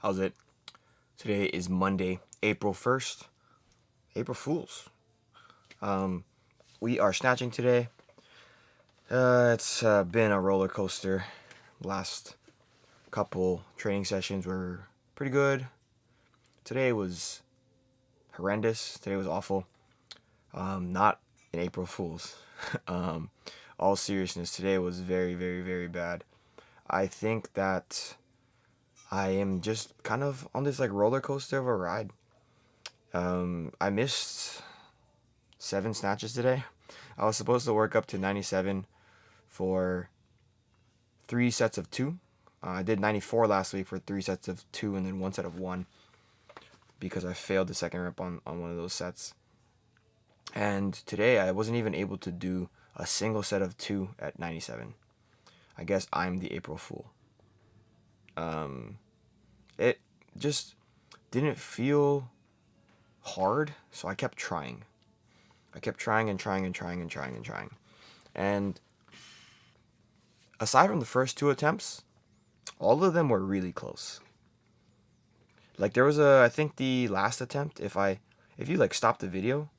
How's it? Today is Monday, April 1st. April Fools. Um, we are snatching today. It's been a roller coaster. Last couple training sessions were pretty good. Today was horrendous. Today was awful. Not an April Fools. um, all seriousness, today was very, very, very bad. I think that I am just kind of on this like roller coaster of a ride. I missed 7 snatches today. I was supposed to work up to 97 for 3 sets of 2. I did 94 last week for 3 sets of 2 and then 1 set of 1 because I failed the second rep on one of those sets. And today I wasn't even able to do a single set of 2 at 97. I guess I'm the April Fool. It just didn't feel hard, so I kept trying. I kept trying and trying and trying and trying and trying. And aside from the first 2 attempts, all of them were really close. Like there was I think the last attempt, if you like stop the video,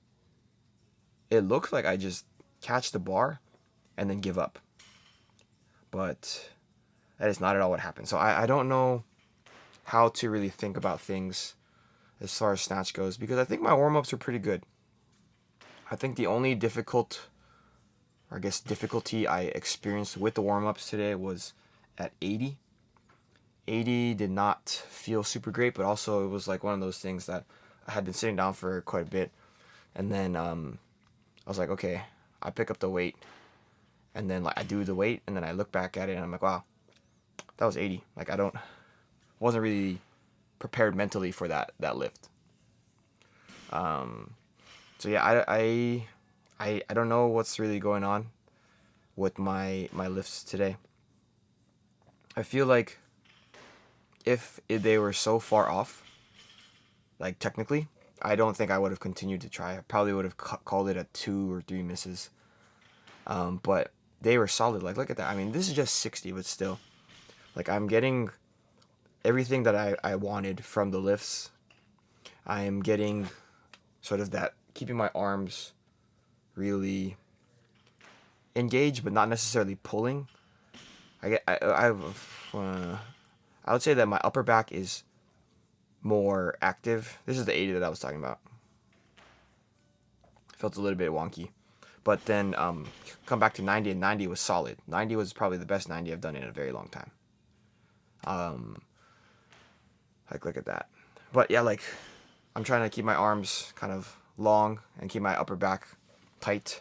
it looks like I just catch the bar and then give up. But that is not at all what happened. So I don't know how to really think about things as far as snatch goes because I think my warm-ups were pretty good. I think the only difficulty I experienced with the warm-ups today was at 80. 80 did not feel super great, but also it was like one of those things that I had been sitting down for quite a bit. And then I was like, okay, I pick up the weight. And then like I do the weight, and then I look back at it, and I'm like, wow, that was 80. Like wasn't really prepared mentally for that lift. So yeah, I don't know what's really going on with my lifts today. I feel like if they were so far off, like technically, I don't think I would have continued to try. I probably would have called it a 2 or 3 misses. But they were solid. Like look at that. I mean, this is just 60, but still, like I'm getting everything that I wanted from the lifts. I am getting sort of that keeping my arms really engaged, but not necessarily pulling. I would say that my upper back is more active. This is the 80 that I was talking about. Felt a little bit wonky. But then come back to 90, and 90 was solid. 90 was probably the best 90 I've done in a very long time. Like look at that. But yeah, like I'm trying to keep my arms kind of long and keep my upper back tight,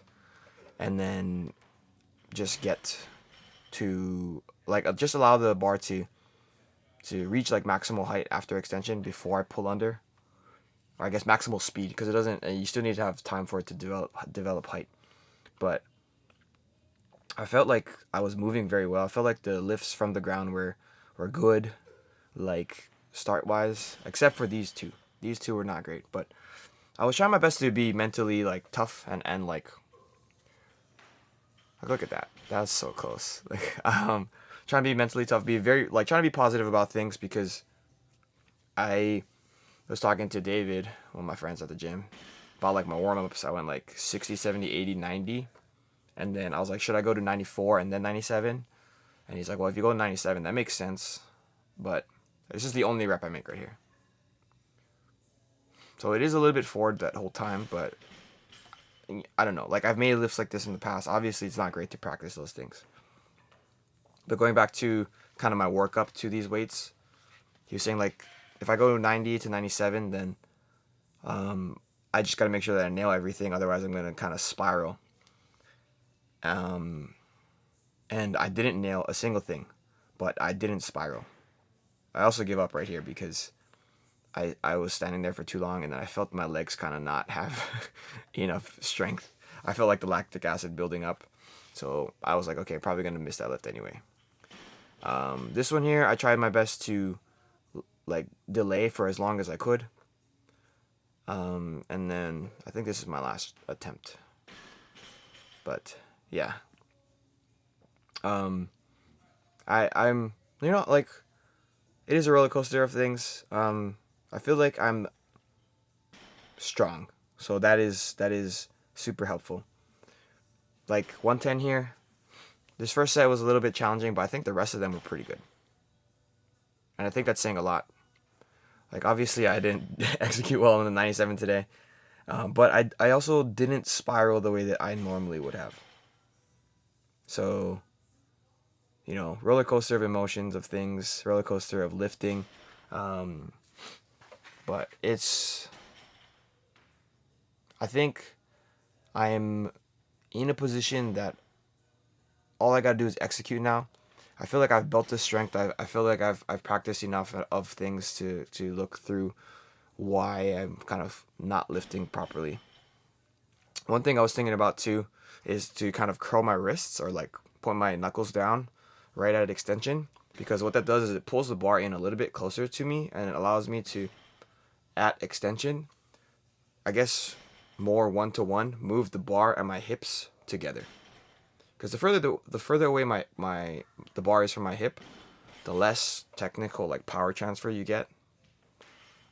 and then just get to like just allow the bar to reach like maximal height after extension before I pull under, or I guess maximal speed, because it doesn't. You still need to have time for it to develop height. But I felt like I was moving very well. I felt like the lifts from the ground were good, like start wise, except for these two. These two were not great, but I was trying my best to be mentally like tough and like look at that. That's so close. Like trying to be mentally tough, be very like trying to be positive about things, because I was talking to David, one of my friends at the gym, about like my warm-ups. I went like 60, 70, 80, 90. And then I was like, should I go to 94 and then 97? And he's like, well, if you go to 97, that makes sense. But this is the only rep I make right here. So it is a little bit forward that whole time, but I don't know. Like I've made lifts like this in the past. Obviously, it's not great to practice those things. But going back to kind of my workup to these weights, he was saying like if I go 90 to 97, then I just got to make sure that I nail everything. Otherwise, I'm going to kind of spiral. And I didn't nail a single thing, but I didn't spiral. I also give up right here because I was standing there for too long, and then I felt my legs kind of not have enough strength. I felt like the lactic acid building up. So I was like, okay, probably going to miss that lift anyway. This one here, I tried my best to like delay for as long as I could. And then I think this is my last attempt. But yeah. I'm like it is a roller coaster of things. I feel like I'm strong, so that is super helpful. Like 110 here. This first set was a little bit challenging, but I think the rest of them were pretty good, and I think that's saying a lot. Like obviously I didn't execute well on the 97 today, but I also didn't spiral the way that I normally would have. So, roller coaster of emotions of things, roller coaster of lifting. Um, but I think I'm in a position that all I gotta do is execute now. I feel like I've built this strength. I feel like I've practiced enough of things to look through why I'm kind of not lifting properly. One thing I was thinking about too is to kind of curl my wrists or like point my knuckles down right at extension, because what that does is it pulls the bar in a little bit closer to me and it allows me to, at extension, I guess more one-to-one, move the bar and my hips together. Because the further away the bar is from my hip, the less technical like power transfer you get.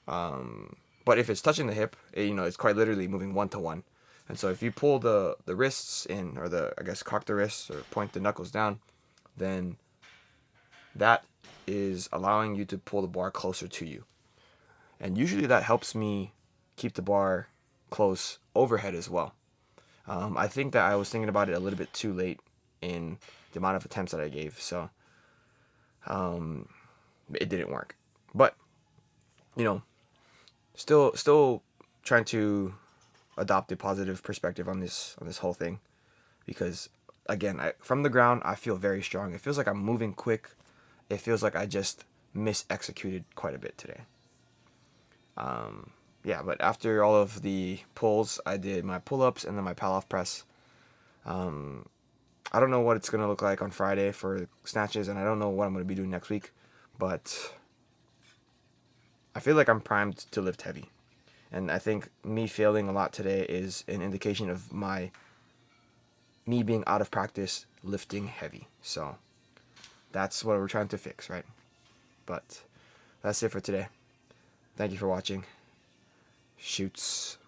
But if it's touching the hip, it's quite literally moving one-to-one. And so if you pull the wrists in, or I guess cock the wrists or point the knuckles down, then that is allowing you to pull the bar closer to you. And usually that helps me keep the bar close overhead as well. I think that I was thinking about it a little bit too late in the amount of attempts that I gave, so it didn't work. But still trying to adopt a positive perspective on this whole thing, because again, from the ground I feel very strong. It feels like I'm moving quick. It feels like I just mis-executed quite a bit today. Yeah, but after all of the pulls, I did my pull-ups and then my pal-off press. I don't know what it's going to look like on Friday for snatches, and I don't know what I'm going to be doing next week, but I feel like I'm primed to lift heavy. And I think me failing a lot today is an indication of me being out of practice lifting heavy. So that's what we're trying to fix, right? But that's it for today. Thank you for watching. Shoots.